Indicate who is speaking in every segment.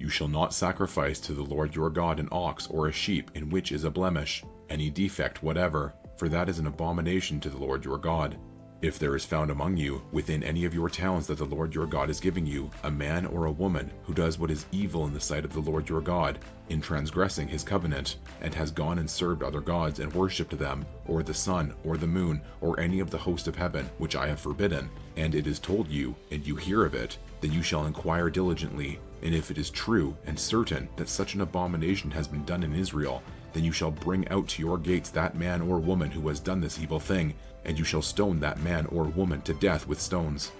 Speaker 1: You shall not sacrifice to the Lord your God an ox or a sheep in which is a blemish, any defect whatever, for that is an abomination to the Lord your God. If there is found among you, within any of your towns that the Lord your God is giving you, a man or a woman who does what is evil in the sight of the Lord your God, in transgressing his covenant, and has gone and served other gods and worshipped them, or the sun, or the moon, or any of the host of heaven, which I have forbidden, and it is told you, and you hear of it, then you shall inquire diligently, and if it is true and certain that such an abomination has been done in Israel, then you shall bring out to your gates that man or woman who has done this evil thing, and you shall stone that man or woman to death with stones.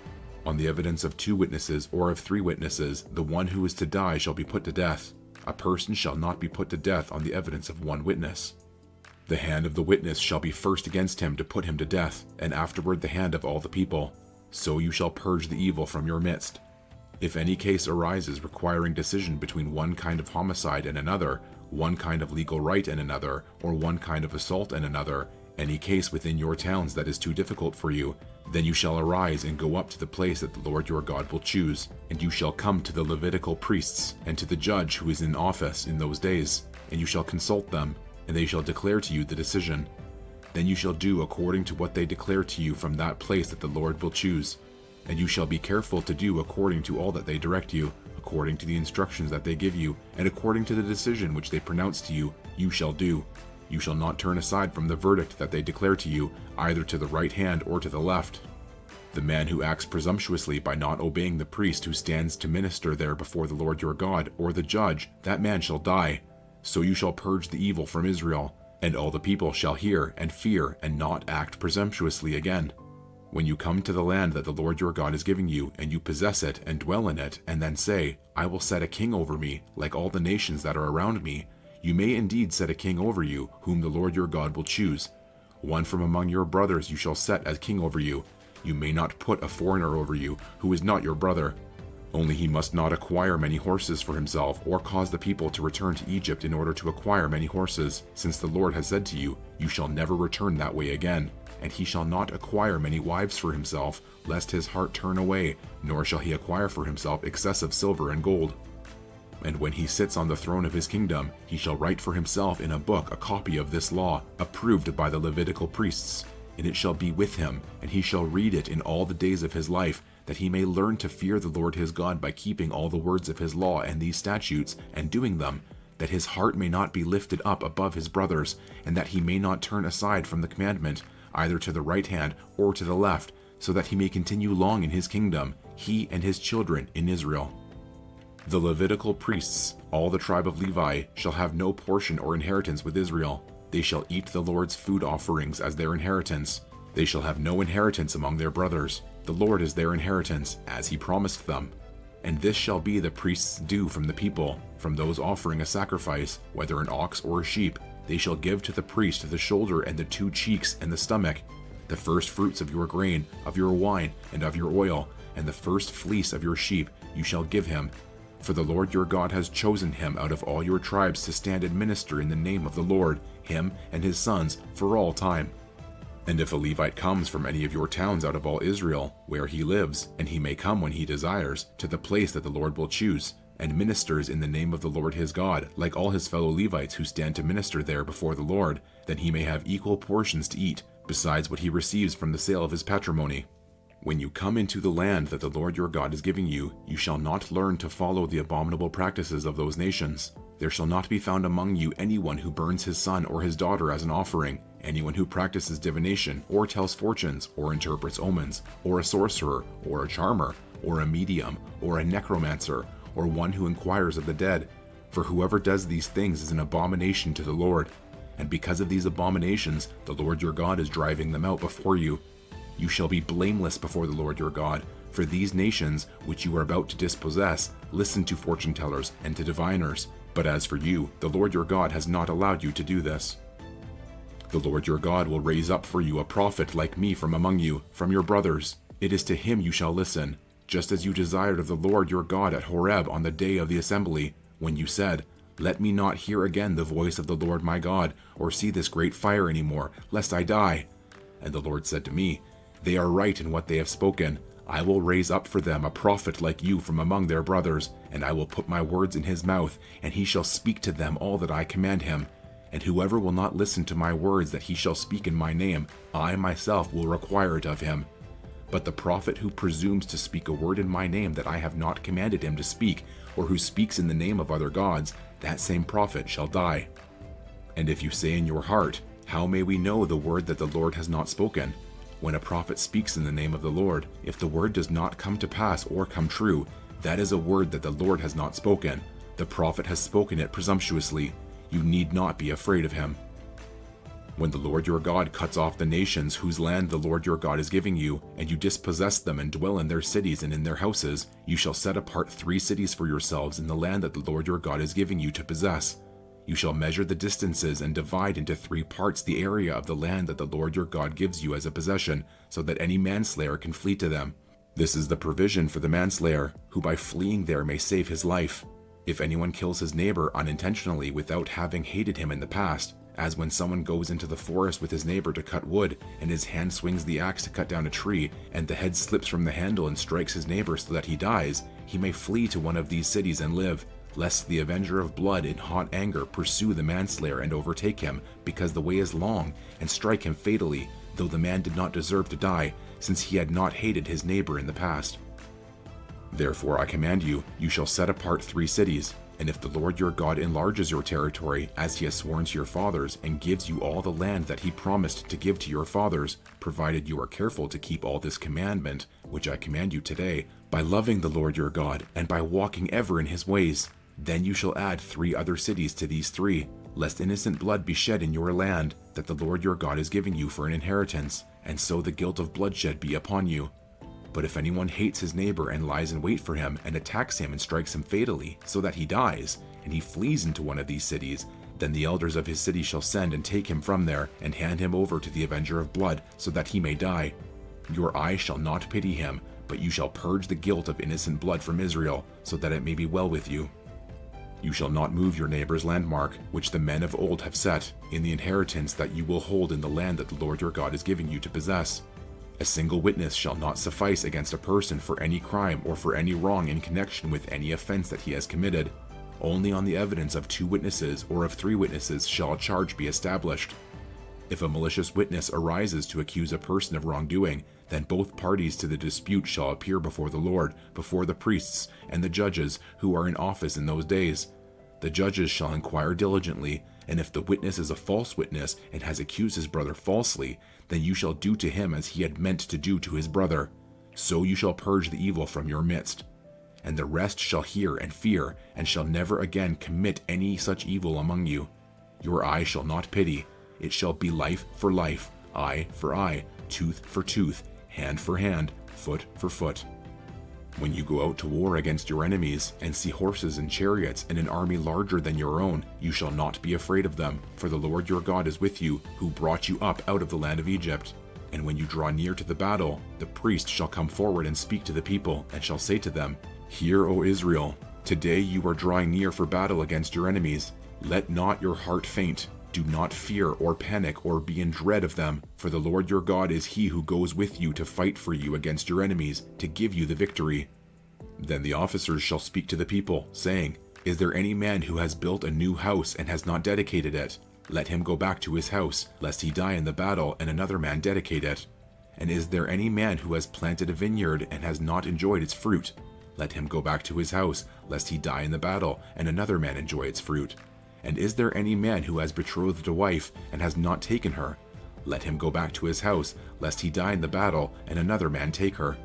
Speaker 1: On the evidence of 2 witnesses or of 3 witnesses, the one who is to die shall be put to death. A person shall not be put to death on the evidence of 1 witness. The hand of the witness shall be first against him to put him to death, and afterward the hand of all the people. So you shall purge the evil from your midst. If any case arises requiring decision between one kind of homicide and another, one kind of legal right and another, or one kind of assault and another, any case within your towns that is too difficult for you, then you shall arise and go up to the place that the Lord your God will choose, and you shall come to the Levitical priests and to the judge who is in office in those days, and you shall consult them, and they shall declare to you the decision. Then you shall do according to what they declare to you from that place that the Lord will choose. And you shall be careful to do according to all that they direct you, according to the instructions that they give you, and according to the decision which they pronounce to you, you shall do. You shall not turn aside from the verdict that they declare to you, either to the right hand or to the left. The man who acts presumptuously by not obeying the priest who stands to minister there before the Lord your God, or the judge, that man shall die. So you shall purge the evil from Israel, and all the people shall hear and fear and not act presumptuously again. When you come to the land that the Lord your God is giving you, and you possess it and dwell in it, and then say, I will set a king over me, like all the nations that are around me, you may indeed set a king over you, whom the Lord your God will choose. One from among your brothers you shall set as king over you. You may not put a foreigner over you, who is not your brother. Only he must not acquire many horses for himself, or cause the people to return to Egypt in order to acquire many horses, since the Lord has said to you, you shall never return that way again. And he shall not acquire many wives for himself, lest his heart turn away, nor shall he acquire for himself excessive silver and gold. And when he sits on the throne of his kingdom, he shall write for himself in a book a copy of this law, approved by the Levitical priests. And it shall be with him, and he shall read it in all the days of his life, that he may learn to fear the Lord his God by keeping all the words of his law and these statutes, and doing them, that his heart may not be lifted up above his brothers, and that he may not turn aside from the commandment, either to the right hand or to the left, so that he may continue long in his kingdom, he and his children in Israel. The Levitical priests, all the tribe of Levi, shall have no portion or inheritance with Israel. They shall eat the Lord's food offerings as their inheritance. They shall have no inheritance among their brothers. The Lord is their inheritance, as he promised them. And this shall be the priest's due from the people, from those offering a sacrifice, whether an ox or a sheep. They shall give to the priest the shoulder and the 2 cheeks and the stomach, the first fruits of your grain, of your wine, and of your oil, and the first fleece of your sheep you shall give him. For the Lord your God has chosen him out of all your tribes to stand and minister in the name of the Lord, him and his sons, for all time. And if a Levite comes from any of your towns out of all Israel, where he lives, and he may come when he desires, to the place that the Lord will choose, and ministers in the name of the Lord his God, like all his fellow Levites who stand to minister there before the Lord, then he may have equal portions to eat, besides what he receives from the sale of his patrimony. When you come into the land that the Lord your God is giving you, you shall not learn to follow the abominable practices of those nations. There shall not be found among you anyone who burns his son or his daughter as an offering, anyone who practices divination, or tells fortunes, or interprets omens, or a sorcerer, or a charmer, or a medium, or a necromancer, or one who inquires of the dead. For whoever does these things is an abomination to the Lord. And because of these abominations, the Lord your God is driving them out before you. You shall be blameless before the Lord your God, for these nations, which you are about to dispossess, listen to fortune tellers and to diviners. But as for you, the Lord your God has not allowed you to do this. The Lord your God will raise up for you a prophet like me from among you, from your brothers. It is to him you shall listen, just as you desired of the Lord your God at Horeb on the day of the assembly, when you said, Let me not hear again the voice of the Lord my God, or see this great fire any more, lest I die. And the Lord said to me, They are right in what they have spoken. I will raise up for them a prophet like you from among their brothers, and I will put my words in his mouth, and he shall speak to them all that I command him. And whoever will not listen to my words that he shall speak in my name, I myself will require it of him. But the prophet who presumes to speak a word in my name that I have not commanded him to speak, or who speaks in the name of other gods, that same prophet shall die. And if you say in your heart, how may we know the word that the Lord has not spoken? When a prophet speaks in the name of the Lord, if the word does not come to pass or come true, that is a word that the Lord has not spoken. The prophet has spoken it presumptuously. You need not be afraid of him. When the Lord your God cuts off the nations whose land the Lord your God is giving you, and you dispossess them and dwell in their cities and in their houses, you shall set apart 3 cities for yourselves in the land that the Lord your God is giving you to possess. You shall measure the distances and divide into 3 parts the area of the land that the Lord your God gives you as a possession, so that any manslayer can flee to them. This is the provision for the manslayer, who by fleeing there may save his life. If anyone kills his neighbor unintentionally without having hated him in the past, as when someone goes into the forest with his neighbor to cut wood, and his hand swings the axe to cut down a tree, and the head slips from the handle and strikes his neighbor so that he dies, he may flee to one of these cities and live, lest the avenger of blood in hot anger pursue the manslayer and overtake him, because the way is long, and strike him fatally, though the man did not deserve to die, since he had not hated his neighbor in the past. Therefore I command you, you shall set apart 3 cities, and if the Lord your God enlarges your territory, as he has sworn to your fathers, and gives you all the land that he promised to give to your fathers, provided you are careful to keep all this commandment, which I command you today, by loving the Lord your God, and by walking ever in his ways, then you shall add 3 other cities to these 3, lest innocent blood be shed in your land, that the Lord your God is giving you for an inheritance, and so the guilt of bloodshed be upon you. But if anyone hates his neighbor and lies in wait for him, and attacks him and strikes him fatally, so that he dies, and he flees into one of these cities, then the elders of his city shall send and take him from there, and hand him over to the avenger of blood, so that he may die. Your eye shall not pity him, but you shall purge the guilt of innocent blood from Israel, so that it may be well with you. You shall not move your neighbor's landmark, which the men of old have set, in the inheritance that you will hold in the land that the Lord your God is giving you to possess. A single witness shall not suffice against a person for any crime or for any wrong in connection with any offense that he has committed. Only on the evidence of 2 witnesses or of 3 witnesses shall a charge be established. If a malicious witness arises to accuse a person of wrongdoing, then both parties to the dispute shall appear before the Lord, before the priests and the judges who are in office in those days. The judges shall inquire diligently, and if the witness is a false witness and has accused his brother falsely, then you shall do to him as he had meant to do to his brother. So you shall purge the evil from your midst. And the rest shall hear and fear, and shall never again commit any such evil among you. Your eye shall not pity. It shall be life for life, eye for eye, tooth for tooth, hand for hand, foot for foot. When you go out to war against your enemies, and see horses and chariots and an army larger than your own, you shall not be afraid of them, for the Lord your God is with you, who brought you up out of the land of Egypt. And when you draw near to the battle, the priest shall come forward and speak to the people, and shall say to them, Hear, O Israel, today you are drawing near for battle against your enemies. Let not your heart faint. Do not fear or panic or be in dread of them, for the Lord your God is he who goes with you to fight for you against your enemies, to give you the victory. Then the officers shall speak to the people, saying, Is there any man who has built a new house and has not dedicated it? Let him go back to his house, lest he die in the battle and another man dedicate it. And is there any man who has planted a vineyard and has not enjoyed its fruit? Let him go back to his house, lest he die in the battle and another man enjoy its fruit. And is there any man who has betrothed a wife and has not taken her? Let him go back to his house, lest he die in the battle and another man take her.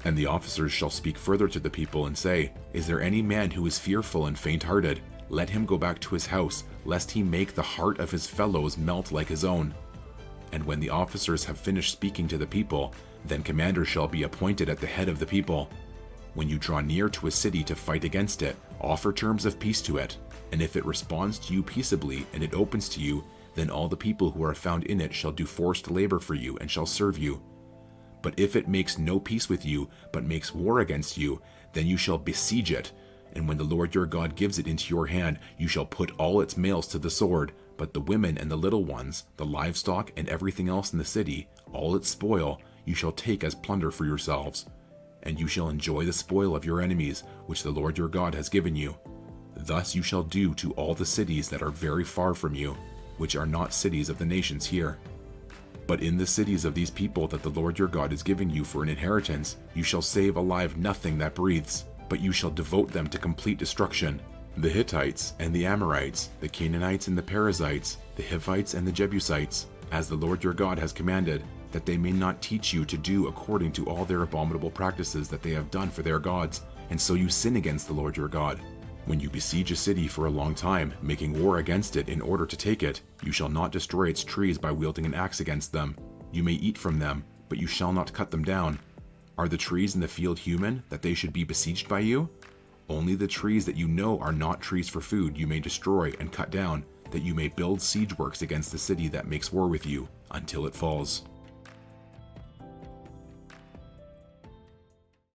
Speaker 1: And the officers shall speak further to the people and say, Is there any man who is fearful and faint-hearted? Let him go back to his house, lest he make the heart of his fellows melt like his own. And when the officers have finished speaking to the people, then commanders shall be appointed at the head of the people. When you draw near to a city to fight against it, offer terms of peace to it. And if it responds to you peaceably and it opens to you, then all the people who are found in it shall do forced labor for you and shall serve you. But if it makes no peace with you, but makes war against you, then you shall besiege it. And when the Lord your God gives it into your hand, you shall put all its males to the sword, but the women and the little ones, the livestock and everything else in the city, all its spoil, you shall take as plunder for yourselves. and you shall enjoy the spoil of your enemies, which the Lord your God has given you. Thus you shall do to all the cities that are very far from you, which are not cities of the nations here. But in the cities of these people that the Lord your God is giving you for an inheritance, you shall save alive nothing that breathes, but you shall devote them to complete destruction. The Hittites and the Amorites, the Canaanites and the Perizzites, the Hivites and the Jebusites, as the Lord your God has commanded, that they may not teach you to do according to all their abominable practices that they have done for their gods, and so you sin against the Lord your God. When you besiege a city for a long time, making war against it in order to take it, you shall not destroy its trees by wielding an axe against them. You may eat from them, but you shall not cut them down. Are the trees in the field human, that they should be besieged by you? Only the trees that you know are not trees for food you may destroy and cut down, that you may build siege works against the city that makes war with you, until it falls.